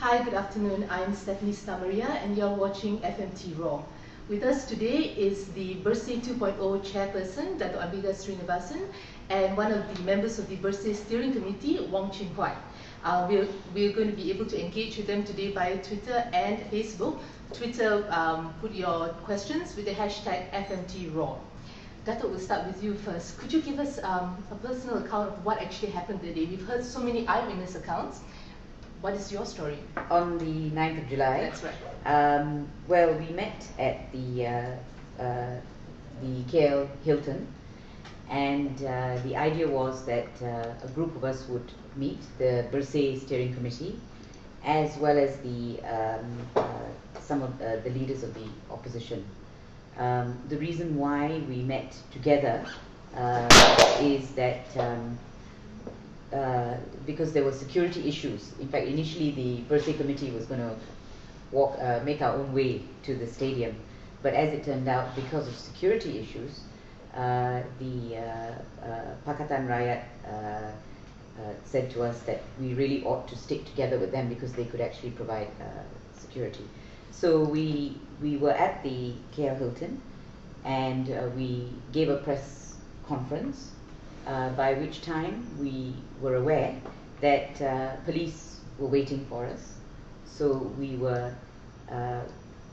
Hi, good afternoon. I'm Stephanie Stamaria and you're watching FMT Raw. With us today is the Bersih 2.0 chairperson, Dato' Ambiga Sreenevasan, and one of the members of the Bersih Steering Committee, Wong Chin Huat. We're going to be able to engage with them today via Twitter and Facebook. Twitter, put your questions with the hashtag FMT Raw. Dato', we'll start with you first. Could you give us a personal account of what actually happened today? We've heard so many eyewitness accounts. What is your story? On the 9th of July. That's right. Well, we met at the KL Hilton, and the idea was that a group of us would meet, the Bersih Steering Committee, as well as the some of the leaders of the opposition. The reason why we met together is that because there were security issues. In fact, initially the Bersih committee was going to make our own way to the stadium, but as it turned out, because of security issues, the PAKATAN Rakyat said to us that we really ought to stick together with them because they could actually provide security. So we were at the KL Hilton, and we gave a press conference, by which time we were aware that police were waiting for us. So we were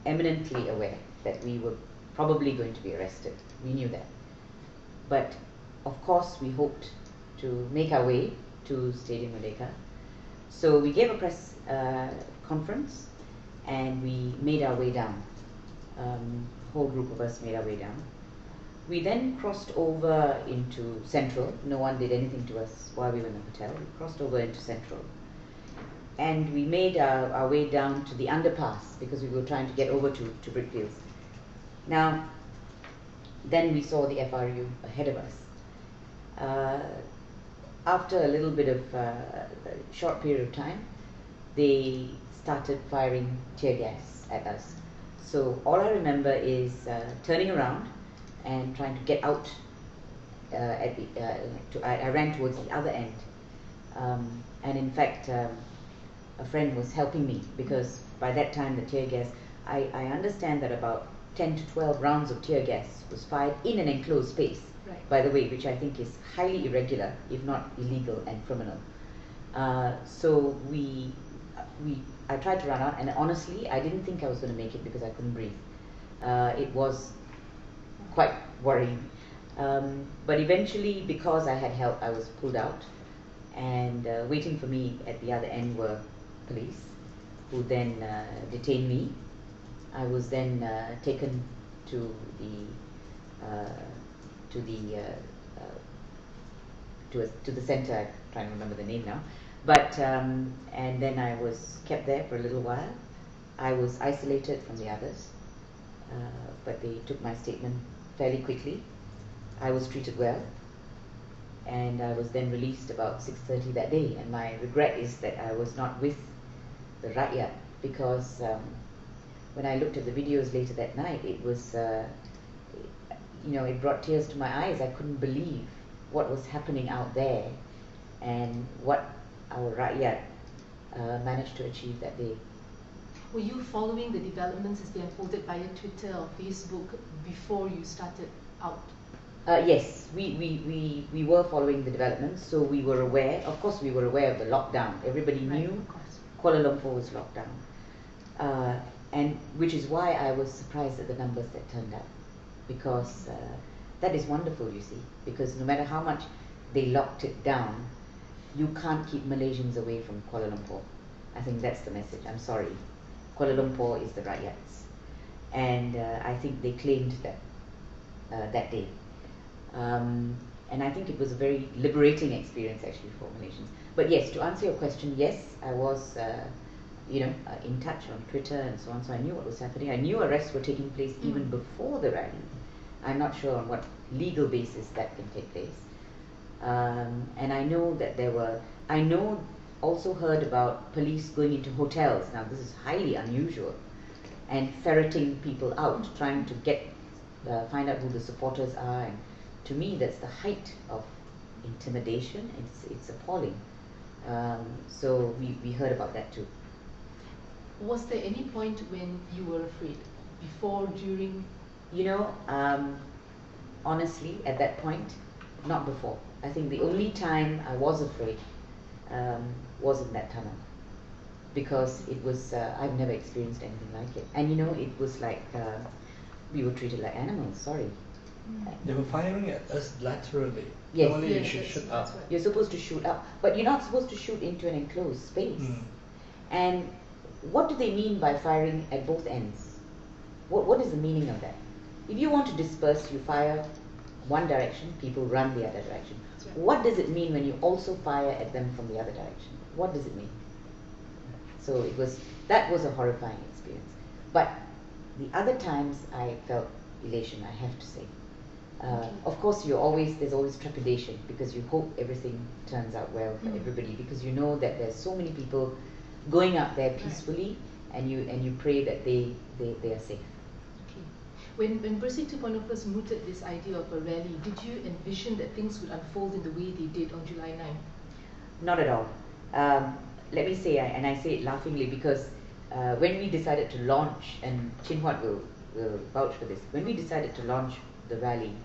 eminently aware that we were probably going to be arrested. We knew that. But of course we hoped to make our way to Stadium Merdeka. So we gave a press conference and we made our way down. Whole group of us made our way down. We then crossed over into Central. No one did anything to us while we were in the hotel. We crossed over into Central. And we made our way down to the underpass because we were trying to get over to Brickfields. Now, then we saw the FRU ahead of us. After a little bit of a short period of time, they started firing tear gas at us. So all I remember is turning around and trying to get out. I ran towards the other end, and in fact a friend was helping me, because by that time the tear gas, I understand that about 10 to 12 rounds of tear gas was fired in an enclosed space, right, by the way, which I think is highly irregular, if not illegal and criminal. So I tried to run out, and honestly I didn't think I was going to make it because I couldn't breathe. It was quite worrying, but eventually, because I had help, I was pulled out, and waiting for me at the other end were police, who then detained me. I was then taken to the center. I'm trying to remember the name now, but and then I was kept there for a little while. I was isolated from the others, but they took my statement fairly quickly. I was treated well, and I was then released about 6:30 that day. And my regret is that I was not with the Rakyat, because when I looked at the videos later that night, it was, it brought tears to my eyes. I couldn't believe what was happening out there and what our Rakyat managed to achieve that day. Were you following the developments as they unfolded via Twitter or Facebook before you started out? Yes, we were following the developments, so we were aware. Of course, we were aware of the lockdown. Everybody knew Kuala Lumpur was locked down, and which is why I was surprised at the numbers that turned out, because that is wonderful, you see. Because no matter how much they locked it down, you can't keep Malaysians away from Kuala Lumpur. I think that's the message. I'm sorry. Kuala Lumpur is the Rakyats, and I think they claimed that that day, and I think it was a very liberating experience actually for Malaysians. But yes, to answer your question, yes, I was in touch on Twitter and so on, so I knew what was happening. I knew arrests were taking place even before the rally. I'm not sure on what legal basis that can take place, and I know that also heard about police going into hotels. Now this is highly unusual, and ferreting people out, trying to find out who the supporters are. And to me, that's the height of intimidation. It's appalling. So we heard about that too. Was there any point when you were afraid? Before, during? You know, honestly, at that point, not before. I think the only time I was afraid was in that tunnel, because it was, I've never experienced anything like it. And you know, it was like we were treated like animals, sorry. They were firing at us laterally. Yes. Normally Yeah, you should shoot up. right. You're supposed to shoot up, but you're not supposed to shoot into an enclosed space. And what do they mean by firing at both ends? What is the meaning of that? If you want to disperse, you fire one direction, people run the other direction. Right. What does it mean when you also fire at them from the other direction? What does it mean? So that was a horrifying experience. But the other times I felt elation, I have to say. Of course, there's always trepidation, because you hope everything turns out well for everybody, because you know that there's so many people going out there peacefully, and you pray that they are safe. Okay. When Bersih 2.0 first mooted this idea of a rally, did you envision that things would unfold in the way they did on July 9? Not at all. Let me say, and I say it laughingly, because when we decided to launch, and Chin Huat will vouch for this, when we decided to launch the rally,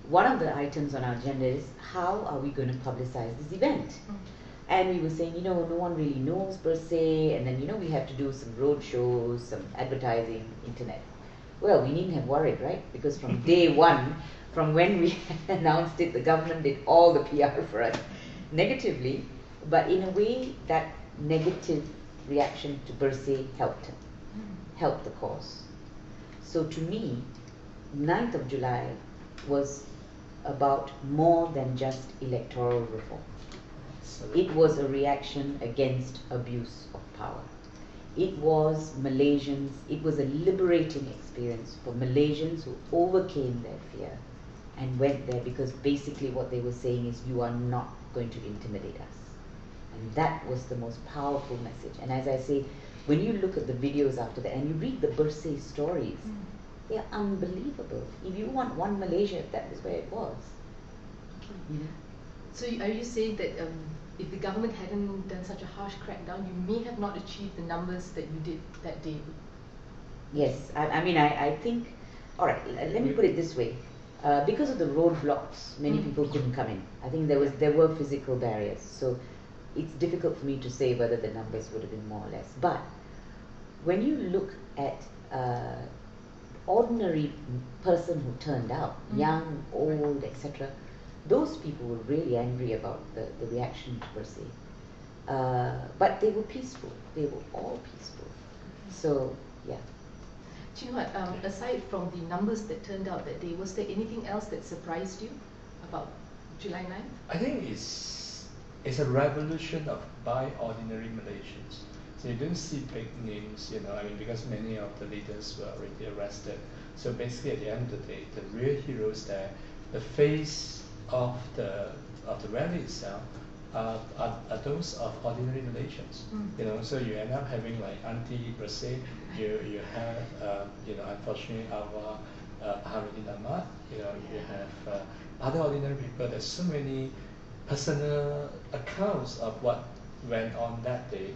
one of the items on our agenda is, how are we going to publicize this event? And we were saying, you know, no one really knows Bersih, and then, you know, we have to do some road shows, some advertising, internet. Well, we needn't have worried, right? Because from day one, from when we announced it, the government did all the PR for us negatively, but in a way, that negative reaction to Bersih helped the cause. So to me, 9th of July was about more than just electoral reform. It was a reaction against abuse of power. It was Malaysians, it was a liberating experience for Malaysians who overcame their fear and went there, because basically what they were saying is, you are not going to intimidate us. And that was the most powerful message. And as I say, when you look at the videos after that and you read the Bersih stories, they are unbelievable. If you want one Malaysia, that was where it was. Okay. So are you saying that if the government hadn't done such a harsh crackdown, you may have not achieved the numbers that you did that day? Yes, I think, all right, let me put it this way. Because of the roadblocks, many people couldn't come in. I think there were physical barriers. So it's difficult for me to say whether the numbers would have been more or less. But when you look at ordinary person who turned out, young, old, etc., those people were really angry about the reaction to Bersih. But they were peaceful. They were all peaceful. So, yeah. Chin Huat, aside from the numbers that turned out that day, was there anything else that surprised you about July 9th? I think it's a revolution by ordinary Malaysians. So you don't see big names, you know, because many of the leaders were already arrested. So basically, at the end of the day, the real heroes there, the face of the rally itself, are those of ordinary Malaysians. You know, so you end up having like anti-Bersih, you have unfortunately our Harudin Ahmad, you have other ordinary people. There's so many personal accounts of what went on that day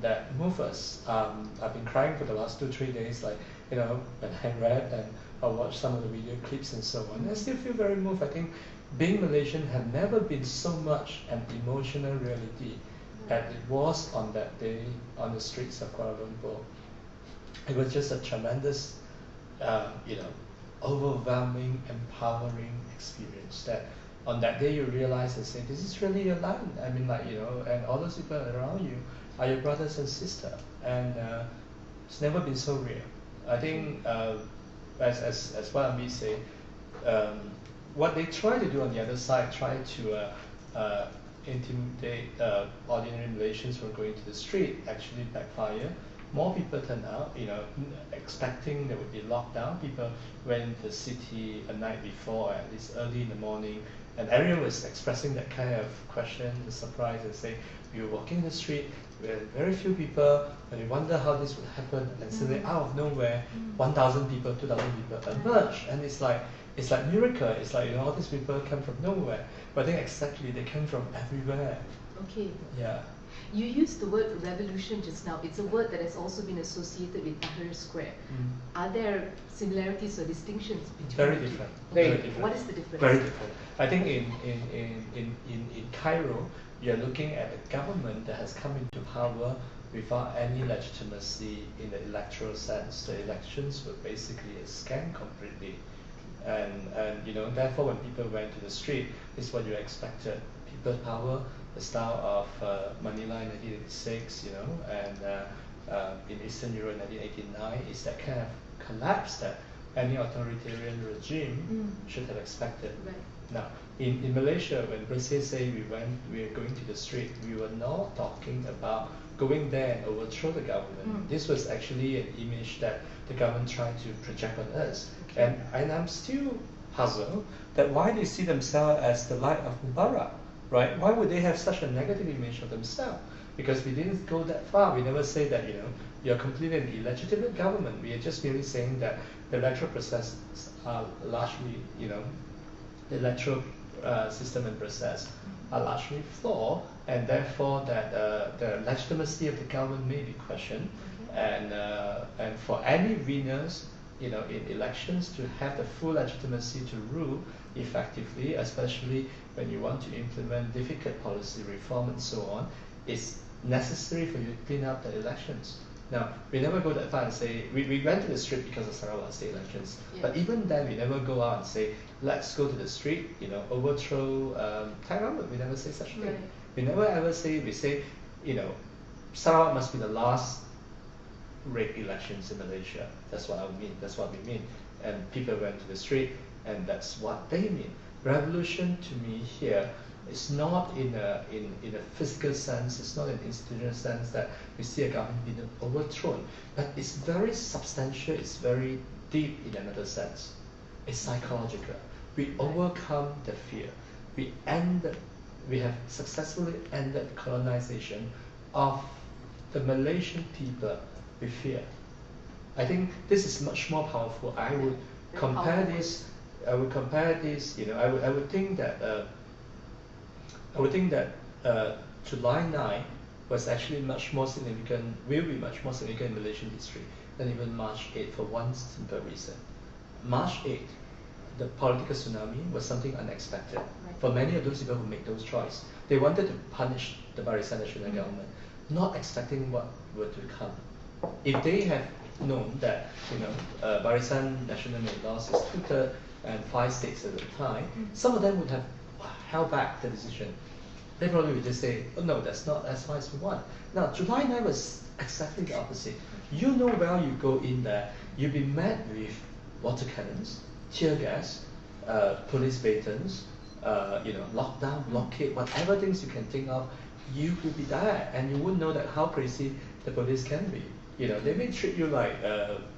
that move us. I've been crying for the last 2-3 days, like, when I read and I watched some of the video clips and so on. I still feel very moved. I think being Malaysian had never been so much an emotional reality as it was on that day on the streets of Kuala Lumpur. It was just a tremendous, overwhelming, empowering experience that on that day you realize and say, this is really your land. And all those people around you are your brothers and sisters. And it's never been so real. I think, as what Ambi say, what they try to do on the other side, try to intimidate ordinary Malaysians from going to the street, actually backfire. More people turned out, expecting there would be lockdown. People went to the city a night before, at least early in the morning, and everyone was expressing that kind of question, the surprise, and say, we were walking in the street, we had very few people, and we wonder how this would happen, and suddenly out of nowhere, 1,000 people, 2,000 people emerged, and it's like miracle. It's like, all these people come from nowhere, but I think exactly they came from everywhere. Okay. Yeah. You used the word revolution just now. It's a word that has also been associated with Tahrir Square. Are there similarities or distinctions between Very the two? different. Okay. Very different. What is the difference? Very different. I think in Cairo, you're looking at a government that has come into power without any legitimacy in the electoral sense. The elections were basically a scam completely. And you know, therefore when people went to the street, it's what you expected. People's power, the style of Manila in 1986, you know, and in Eastern Europe in 1989, is that kind of collapse that any authoritarian regime should have expected. Right. Now, in Malaysia, when Bersih say we are going to the street, we were not talking about going there and overthrow the government. This was actually an image that the government tried to project on us. Okay. And I'm still puzzled that why they see themselves as the light of Mubarak, right? Why would they have such a negative image of themselves? Because we didn't go that far. We never say that, you know, you're completely an illegitimate government. We are just merely saying that the electoral process are largely, you know, the electoral system and process are largely flawed, and therefore that the legitimacy of the government may be questioned, and for any winners, you know, in elections to have the full legitimacy to rule effectively, especially when you want to implement difficult policy reform and so on, it's necessary for you to clean up the elections. Now, we never go that far and say, we went to the street because of Sarawak state elections, but even then we never go out and say, let's go to the street, you know, overthrow Taiwan. We never say such a thing. Right. We never ever say, we say, you know, Sarawak must be the last rigged elections in Malaysia. That's what I mean. That's what we mean. And people went to the street, and that's what they mean. Revolution to me here is not in a physical sense. It's not an institutional sense that we see a government being overthrown, but it's very substantial. It's very deep in another sense. It's psychological. We overcome the fear. We have successfully ended colonization of the Malaysian people with fear. I think this is much more powerful. I would compare this. You know, I would think that. July 9 was actually much more significant. Will be much more significant in Malaysian history than even March 8 for one simple reason. March 8, the political tsunami was something unexpected for many of those people who made those choices. They wanted to punish the Barisan Nasional government, not expecting what were to come. If they have known that, you know, Barisan Nasional may lost its 2/3 and 5 states at the time, some of them would have held back the decision. They probably would just say, oh no, that's not as far as we want. Now, July 9 was exactly the opposite. You know, well, you go in there, you'll be met with water cannons, tear gas, police batons, you know, lockdown, blockade, whatever things you can think of, you will be there, and you wouldn't know that how crazy the police can be. You know, they may treat you like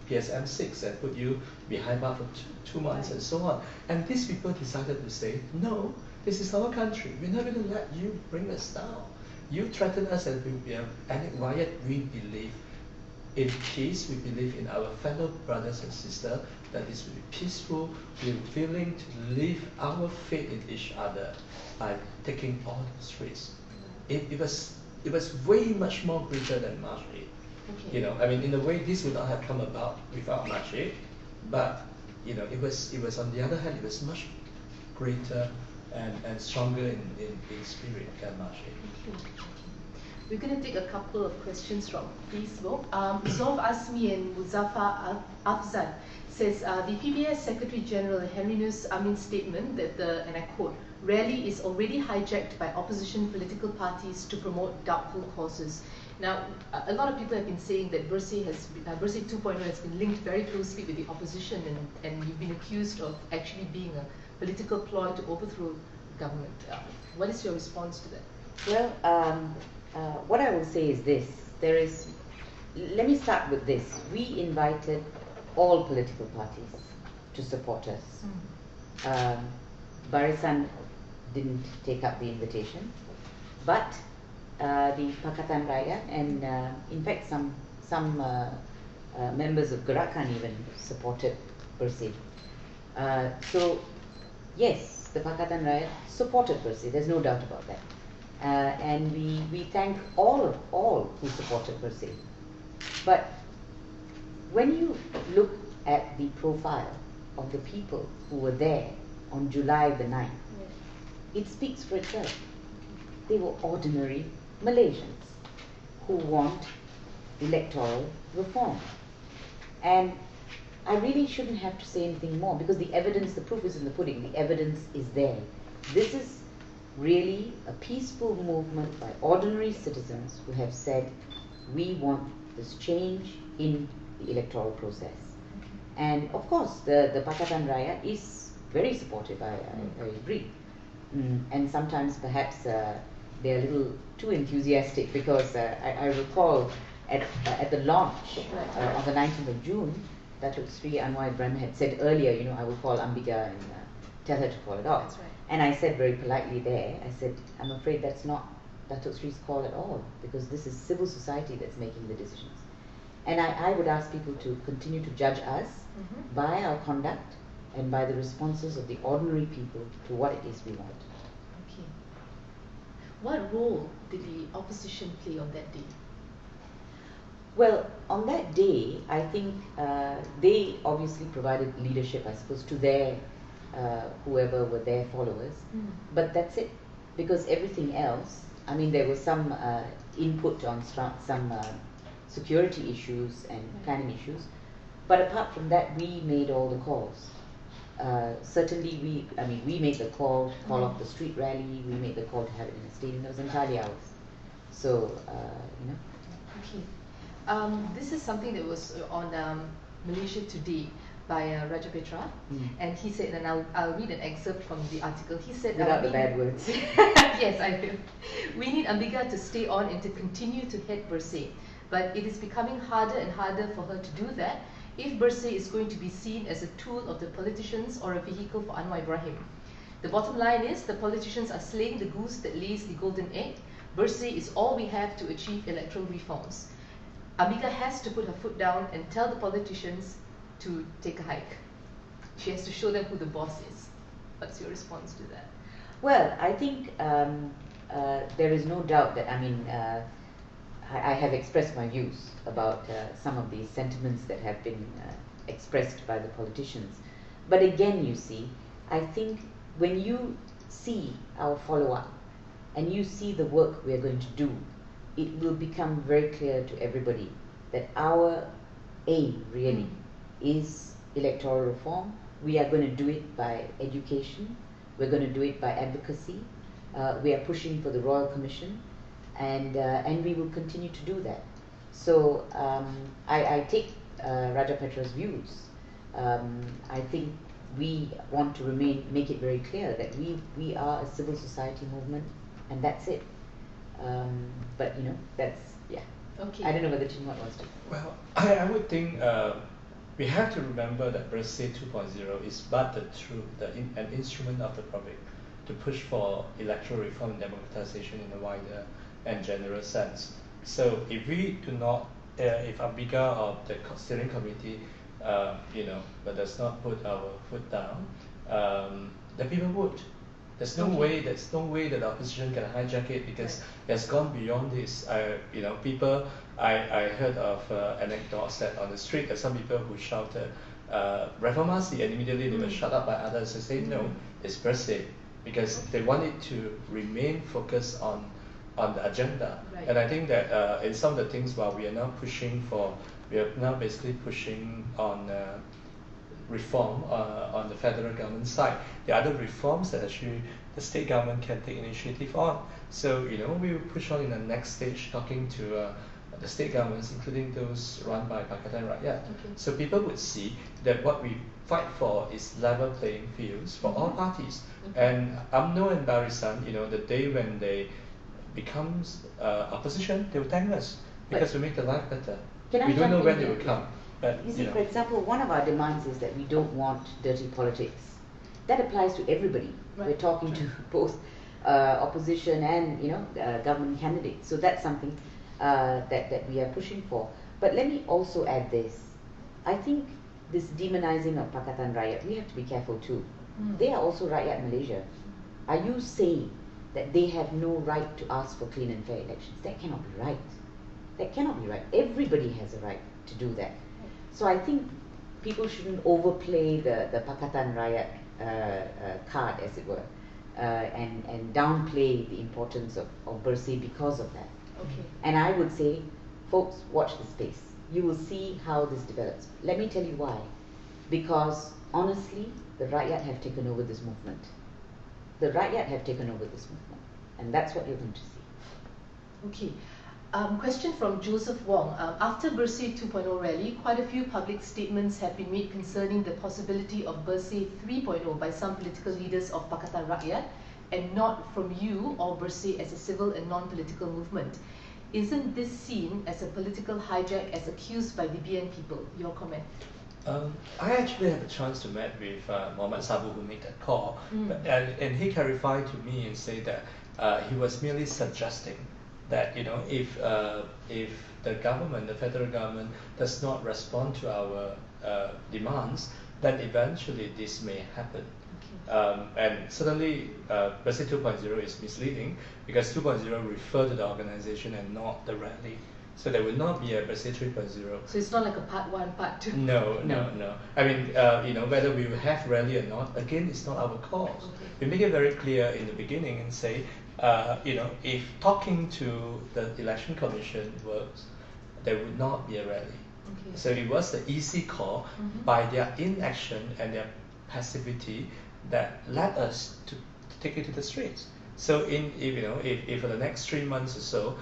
PSM 6 and put you behind bars for 2 months and so on. And these people decided to say, no, this is our country. We're not going to let you bring us down. You threaten us and we'll be an ethnic riot. We believe in peace. We believe in our fellow brothers and sisters, that this will be peaceful. We're willing to live our faith in each other by taking all those risks. It was way much more greater than March 8. Okay. You know, I mean, in a way, this would not have come about without March 8, but you know, it was on the other hand, it was much greater and stronger in spirit than March 8. Okay. We're going to take a couple of questions from Facebook. Zov Asmi and Muzaffar Afzal says the PBS Secretary General Henry Nus Amin's statement that the, and I quote, rally is already hijacked by opposition political parties to promote doubtful causes. Now, a lot of people have been saying that Bersih 2.0 has been linked very closely with the opposition, and you've been accused of actually being a political ploy to overthrow the government. What is your response to that? Well, what I will say is this. Let me start with this. We invited all political parties to support us. Barisan didn't take up the invitation, but the Pakatan Rakyat and in fact some members of Gerakan even supported Bersih. So yes, the Pakatan Rakyat supported Bersih, there's no doubt about that. and we thank all who supported Bersih. But when you look at the profile of the people who were there on July the 9th, it speaks for itself. They were ordinary Malaysians who want electoral reform. And I really shouldn't have to say anything more, because the evidence, the proof is in the pudding, the evidence is there. This is really a peaceful movement by ordinary citizens who have said, we want this change in the electoral process. And of course, the Pakatan Rakyat is very supportive, I agree. And sometimes perhaps they're a little too enthusiastic, because I recall at the launch on the 19th of June, Datuk Sri Anwar Ibrahim had said earlier, I will call Ambiga and tell her to call it off. That's right. And I said very politely there, I said, I'm afraid that's not Datuk Sri's call at all, because this is civil society that's making the decisions. And I would ask people to continue to judge us by our conduct and by the responses of the ordinary people to what it is we want. Okay. What role did the opposition play on that day? Well, on that day, I think they obviously provided leadership, I suppose, to their whoever were their followers. But that's it, because everything else, I mean, there was some input on some security issues and planning issues, but apart from that, we made all the calls. Certainly, we made the call to call off the street rally. We made the call to have it in a stadium. It was entirely ours. So, Okay. This is something that was on Malaysia Today by Raja Petra, and he said, and I'll read an excerpt from the article. He said, without the bad words. Yes, I will. We need Ambiga to stay on and to continue to head Bersih, but it is becoming harder and harder for her to do that if Bersih is going to be seen as a tool of the politicians or a vehicle for Anwar Ibrahim. The bottom line is, the politicians are slaying the goose that lays the golden egg. Bersih is all we have to achieve electoral reforms. Ambiga has to put her foot down and tell the politicians to take a hike. She has to show them who the boss is. What's your response to that? Well, I think there is no doubt that, I have expressed my views about some of these sentiments that have been expressed by the politicians. But again, you see, I think when you see our follow-up and you see the work we are going to do, it will become very clear to everybody that our aim really is electoral reform. We are going to do it by education. We're going to do it by advocacy. We are pushing for the Royal Commission, and we will continue to do that. So I take Raja Petra's views. I think we want to make it very clear that we are a civil society movement, and that's it. But that's, yeah. Okay. I don't know whether Chinwat wants to. Well, I would think we have to remember that Bersih 2.0 is but an instrument of the public to push for electoral reform and democratization in a wider and general sense. So if we do not, if Ambiga or the steering committee, but does not put our foot down, the people would. There's no way that the opposition can hijack it, because it has gone beyond this. People. I heard of anecdotes that on the street there's some people who shouted "Reformasi," and immediately they were shut up by others who say no, it's Bersih, because they want it to remain focused on the agenda. Right. And I think that in some of the things, while we are now basically pushing on reform on the federal government side. There are other reforms that actually the state government can take initiative on. So we will push on in the next stage, talking to the state governments, including those run by Pakatan Rakyat. Okay. So people would see that what we fight for is level playing fields for all parties. And UMNO and Barisan, the day when they becomes opposition, they will thank us because we make their life better. We don't know when they will come. But, you see, for example, one of our demands is that we don't want dirty politics. That applies to everybody. Right. We're talking to both opposition and government candidates. So that's something that we are pushing for. But let me also add this. I think this demonizing of Pakatan Rakyat, we have to be careful too. They are also Rakyat Malaysia. Are you saying that they have no right to ask for clean and fair elections. That cannot be right. That cannot be right. Everybody has a right to do that. So I think people shouldn't overplay the Pakatan Rakyat card, as it were, and downplay the importance of Bersih because of that. Okay. And I would say, folks, watch the space. You will see how this develops. Let me tell you why. Because honestly, the Rakyat have taken over this movement. The Rakyat have taken over this movement. And that's what you're going to see. Okay. Question from Joseph Wong. After Bersih 2.0 rally, quite a few public statements have been made concerning the possibility of Bersih 3.0 by some political leaders of Pakatan Rakyat, and not from you or Bersih as a civil and non-political movement. Isn't this seen as a political hijack as accused by the BN people? Your comment? I actually had a chance to meet with Mohammed Sabu, who made that call, and he clarified to me and said that he was merely suggesting that if the government, the federal government, does not respond to our demands, then eventually this may happen. Okay. And certainly Bersih 2.0 is misleading because 2.0 refer to the organization and not the rally. So there will not be a Bersih 3.0. So it's not like a part 1, part 2? No. I mean, whether we will have rally or not, again, it's not our call. Okay. We make it very clear in the beginning and say, if talking to the election commission works, there would not be a rally. Okay. So it was the easy call by their inaction and their passivity that led us to take it to the streets. So if for the next 3 months or so,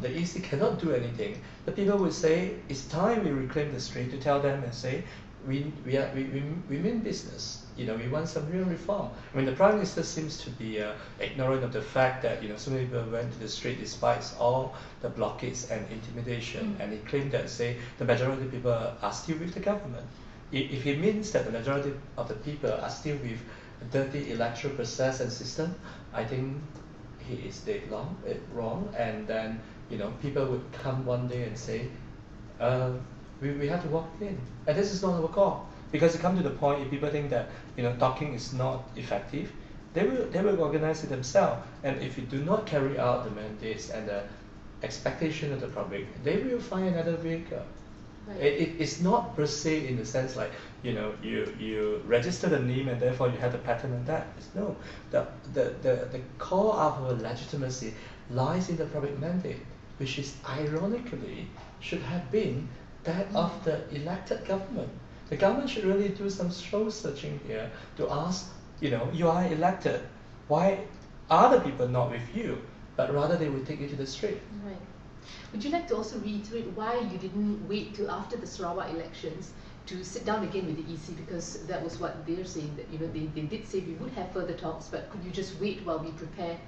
the EC cannot do anything, the people would say it's time we reclaim the street to tell them and say we mean business. We want some real reform. I mean, the Prime Minister seems to be ignorant of the fact that so many people went to the street despite all the blockades and intimidation, and he claimed that the majority of people are still with the government. If he means that the majority of the people are still with a dirty electoral process and system, I think he is dead wrong, and then people would come one day and say, we have to walk in, and this is not our call. Because it comes to the point, if people think that talking is not effective, they will organize it themselves, and if you do not carry out the mandates and the expectation of the public, they will find another vehicle. Right. It's not per se in the sense like you register the name and therefore you have the pattern and that. No, the core of our legitimacy lies in the public mandate, which is ironically should have been that of the elected government. The government should really do some soul searching here to ask, you are elected, why are the people not with you? But rather they will take you to the street. Right. Would you like to also reiterate why you didn't wait till after the Sarawak elections to sit down again with the EC? Because that was what they're saying, that they did say we would have further talks, but could you just wait while we prepare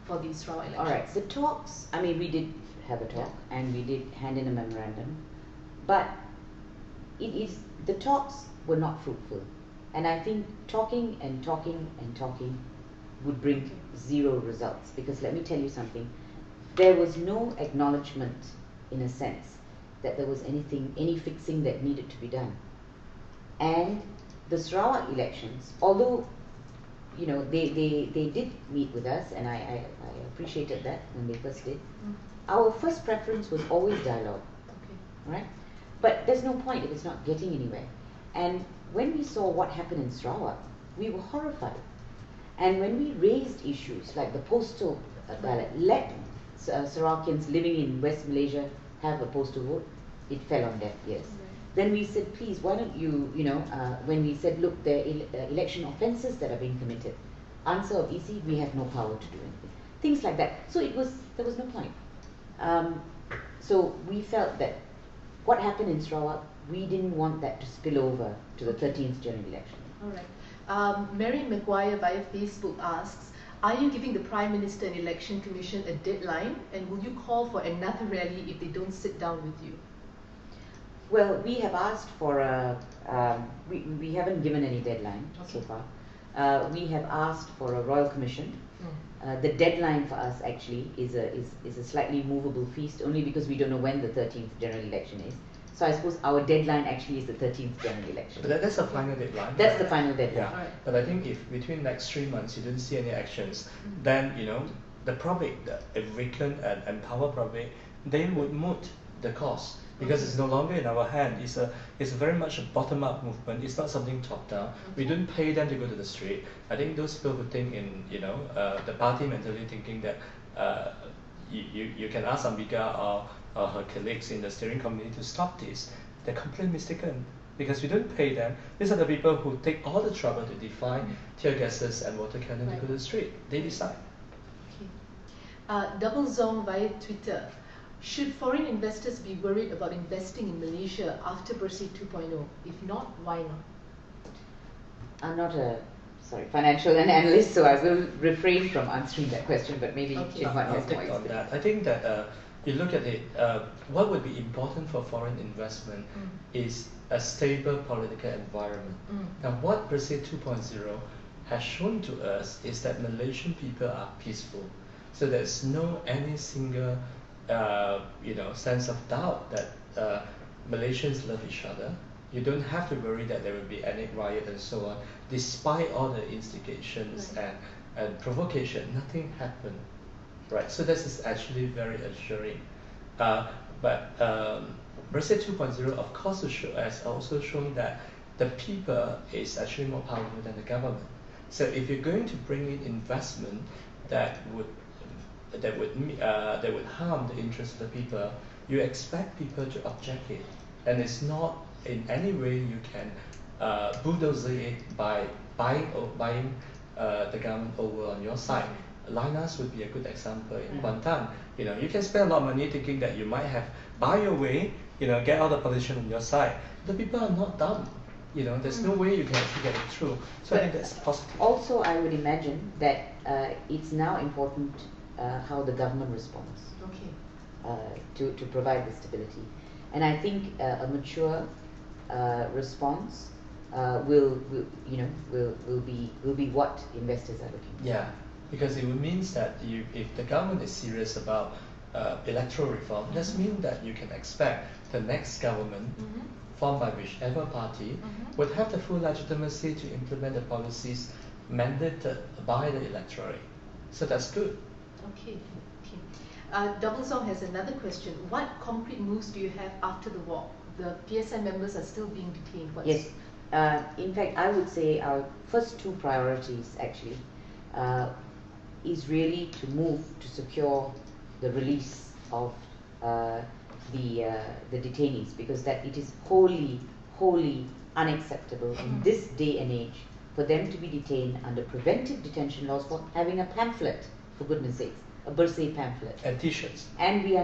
for the Sarawak elections? All right, the talks, I mean, we did have a talk and we did hand in a memorandum, but the talks were not fruitful. And I think talking and talking and talking would bring zero results, because let me tell you something, there was no acknowledgement, in a sense, that there was any fixing that needed to be done. And the Sarawak elections, although they did meet with us, and I appreciated that when they first did, our first preference was always dialogue. Okay. Right? But there's no point if it's not getting anywhere. And when we saw what happened in Sarawak, we were horrified. And when we raised issues like the postal ballot, let Sarawakians living in West Malaysia have a postal vote, it fell on deaf ears. Then we said, please, why don't you, when we said, look, there are election offences that are being committed, answer of EC, we have no power to do anything. Things like that. So there was no point. So we felt that what happened in Sarawak, we didn't want that to spill over to the 13th general election. All right. Mary McGuire via Facebook asks, are you giving the Prime Minister and Election Commission a deadline, and will you call for another rally if they don't sit down with you? Well, we have asked for we haven't given any deadline so far. We have asked for a Royal Commission. The deadline for us actually is a slightly movable feast, only because we don't know when the 13th general election is. So I suppose our deadline actually is the 13th general election. But that's the final deadline. That's the final deadline. Yeah. Right. But I think if between next 3 months you don't see any actions, then the public, the vacant and empowered public, they would moot the cause because it's no longer in our hand. It's very much a bottom-up movement. It's not something top-down. We don't pay them to go to the street. I think those people who think in the party mentality, thinking that you can ask Ambiga or her colleagues in the steering committee to stop this, they're completely mistaken because we don't pay them. These are the people who take all the trouble to defy tear gases and water cannon to go to the street. They decide. Okay. Double Zong via Twitter. Should foreign investors be worried about investing in Malaysia after Bersih 2.0? If not, why not? I'm not a financial analyst, so I will refrain from answering that question, but maybe Chin Wan has more on that. I think that you look at it, what would be important for foreign investment is a stable political environment. Now, what Bersih 2.0 has shown to us is that Malaysian people are peaceful. So there's no any single sense of doubt that Malaysians love each other. You don't have to worry that there will be any riot and so on. Despite all the instigations and provocation, nothing happened. Right, so this is actually very assuring. But Bersih 2.0, of course, has also shown that the people is actually more powerful than the government. So if you're going to bring in investment that would harm the interests of the people, you expect people to object it, and it's not in any way you can bulldoze it by buying the government over on your side. Linus would be a good example in Kuantan. You can spend a lot of money thinking that you might have buy your way, get all the politicians on your side. The people are not dumb. There's no way you can actually get it through. So I think that's positive. Also, I would imagine that it's now important how the government responds to provide the stability, and I think a mature response will be what investors are looking for. Yeah, because it means that if the government is serious about electoral reform, that means that you can expect the next government formed by whichever party would have the full legitimacy to implement the policies mandated by the electorate. So that's good. Okay. Double Zong has another question. What concrete moves do you have after the war? The PSN members are still being detained. Yes. In fact, I would say our first two priorities actually is really to move to secure the release of the detainees, because that it is wholly unacceptable in this day and age for them to be detained under preventive detention laws for having a pamphlet, for goodness sakes, a Bersih pamphlet. And t-shirts. And we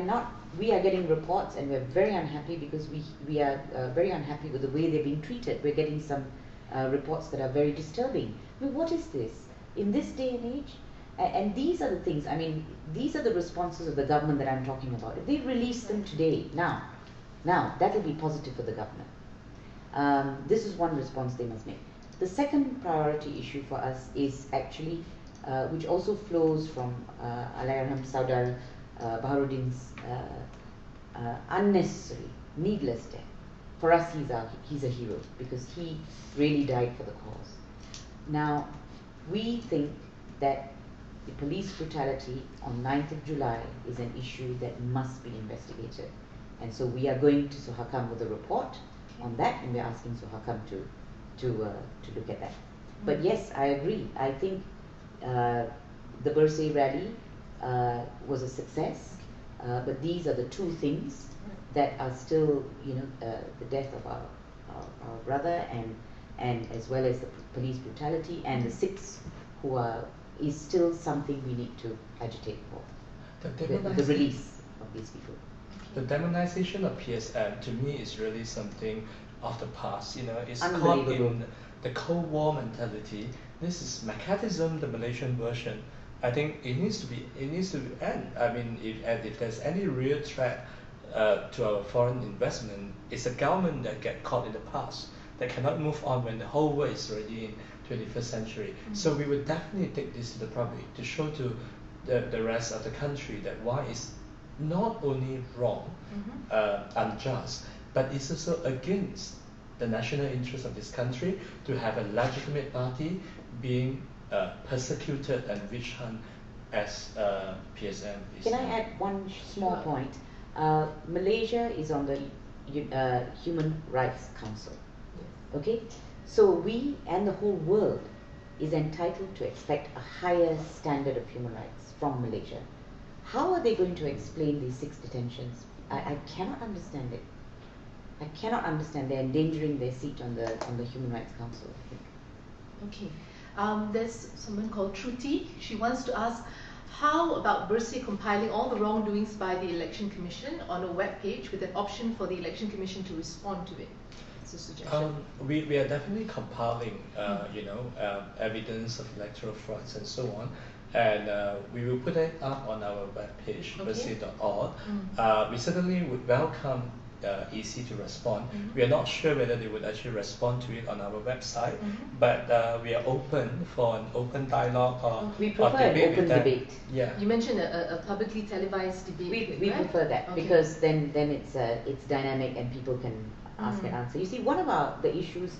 are getting reports, and we're very unhappy because we are very unhappy with the way they're being treated. We're getting some reports that are very disturbing. I mean, what is this? In this day and age? And these are the things, these are the responses of the government that I'm talking about. If they release them today, now, that will be positive for the government. This is one response they must make. The second priority issue for us is actually, which also flows from Allahyarham Saudar Baharudin's unnecessary, needless death. For us, he's a hero because he really died for the cause. Now, we think that the police brutality on 9th of July is an issue that must be investigated. And so we are going to Suhakam with a report on that, and we're asking Suhakam to look at that. But yes, I agree. I think the Bersih rally was a success, but these are the two things that are still, the death of our brother, and as well as the police brutality, and the 6 who is still something we need to agitate for. The release of these people. The demonization of PSM to me is really something of the past. It's caught in the Cold War mentality. This is McCarthyism, the Malaysian version. I think it needs to end. If there's any real threat to our foreign investment, it's a government that get caught in the past, that cannot move on when the whole world is already in 21st century. So we would definitely take this to the public to show to the rest of the country that why it's not only wrong, unjust, but it's also against the national interest of this country to have a legitimate party being persecuted and witch hunt as PSM is. Can I add one small point? Malaysia is on the Human Rights Council. Okay, so we and the whole world is entitled to expect a higher standard of human rights from Malaysia. How are they going to explain these 6 detentions? I cannot understand it. I cannot understand. They're endangering their seat on the Human Rights Council, I think. Okay. There's someone called Truti. She wants to ask, how about Bersih compiling all the wrongdoings by the Election Commission on a web page with an option for the Election Commission to respond to it? It's a suggestion. We are definitely compiling, evidence of electoral frauds and so on, and we will put it up on our webpage, bersih.org. We certainly would welcome EC to respond. We are not sure whether they would actually respond to it on our website, but we are open for an open dialogue or we prefer an open debate. Yeah. You mentioned a publicly televised debate. We right? prefer that because then it's dynamic and people can ask and answer. You see, one of the issues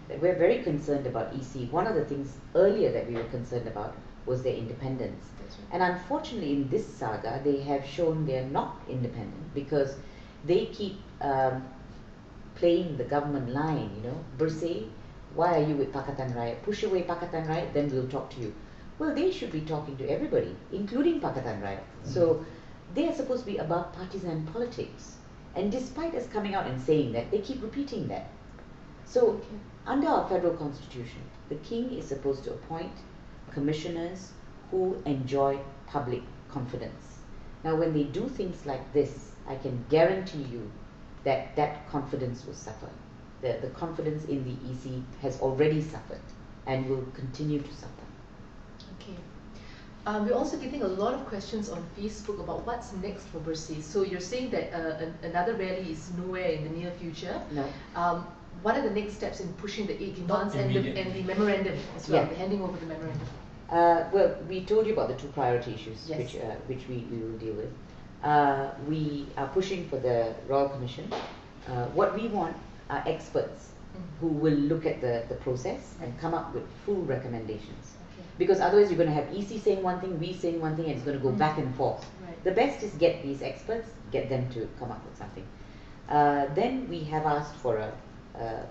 that we're very concerned about EC, one of the things earlier that we were concerned about was their independence. That's right. And unfortunately in this saga they have shown they're not independent because they keep playing the government line, Bersih, why are you with Pakatan Rakyat? Push away Pakatan Rakyat, then we'll talk to you. Well, they should be talking to everybody, including Pakatan Rakyat. So they are supposed to be above partisan politics. And despite us coming out and saying that, they keep repeating that. So under our federal constitution, the king is supposed to appoint commissioners who enjoy public confidence. Now when they do things like this, I can guarantee you that confidence will suffer. The confidence in the EC has already suffered and will continue to suffer. Okay. We're also getting a lot of questions on Facebook about what's next for Bersih. So you're saying that another rally is nowhere in the near future. No. What are the next steps in pushing the 8 demands and the memorandum as well, the handing over the memorandum? Well, we told you about the 2 priority issues, Yes. which we will deal with. We are pushing for the Royal Commission. What we want are experts who will look at the process and come up with full recommendations. Because otherwise you're going to have EC saying one thing, we saying one thing, and it's going to go back and forth. Right. The best is get these experts, get them to come up with something. Then we have asked for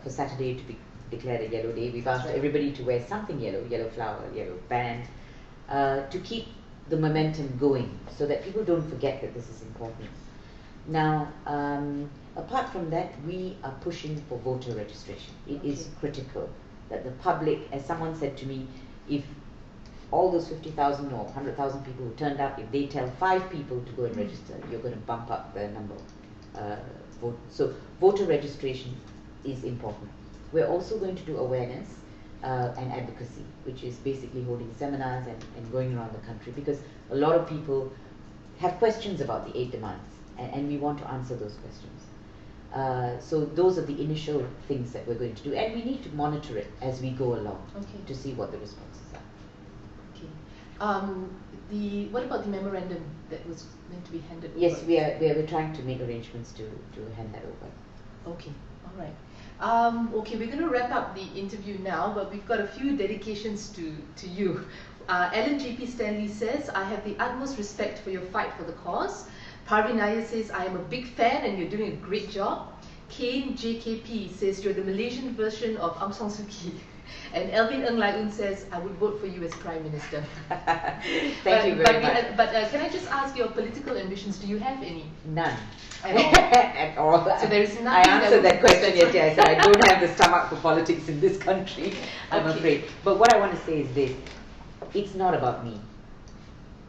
Saturday to be declared a yellow day. We've asked everybody to wear something yellow, yellow flower, yellow band, to keep the momentum going so that people don't forget that this is important. Now, apart from that, we are pushing for voter registration. It is critical that the public, as someone said to me, if all those 50,000 or 100,000 people who turned up, if they tell 5 people to go and register, you're going to bump up the number of vote. So voter registration is important. We're also going to do awareness and advocacy, which is basically holding seminars and going around the country, because a lot of people have questions about the 8 demands and we want to answer those questions. So those are the initial things that we're going to do, and we need to monitor it as we go along to see what the responses are. Okay. What about the memorandum that was meant to be handed over? Yes, we're trying to make arrangements to hand that over. Okay, all right. Okay, we're going to wrap up the interview now, but we've got a few dedications to you. Ellen JP Stanley says, I have the utmost respect for your fight for the cause. Parvin Nair says, I am a big fan and you're doing a great job. Kane JKP says, you're the Malaysian version of Aung San Suu Kyi. And Elvin Ng Lai Un says, I would vote for you as Prime Minister. Thank you very much. But can I just ask your political ambitions? Do you have any? None. At all? At all. So there is nothing. I answered that question yesterday. I said I don't have the stomach for politics in this country, I'm afraid. But what I want to say is this. It's not about me.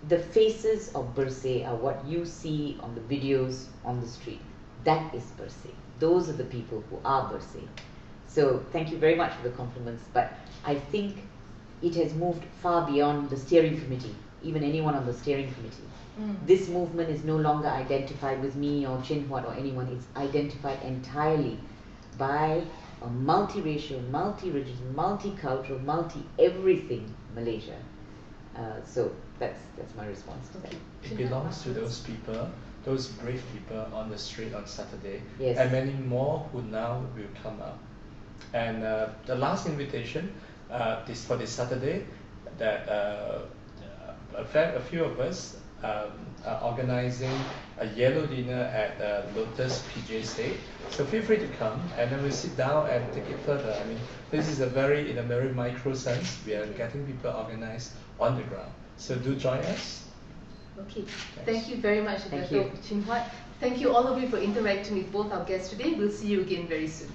The faces of Bersih are what you see on the videos on the street. That is Bersih. Those are the people who are Bersih. So thank you very much for the compliments, but I think it has moved far beyond the steering committee, even anyone on the steering committee. This movement is no longer identified with me or Chin Huat or anyone. It's identified entirely by a multiracial, multi-religious, multicultural, multi-everything Malaysia. So that's my response to that. It belongs to those people those brave people on the street on Saturday, Yes. and many more who now will come up. And the last invitation for this Saturday, that a few of us are organizing a yellow dinner at Lotus PJ State. So feel free to come, and then we'll sit down and take it further. I mean, this is in a very micro sense, we are getting people organized on the ground. So do join us. Okay, Thanks. thank you very much, Thank Dato' you. Chin Huat. Thank you all of you for interacting with both our guests today. We'll see you again very soon.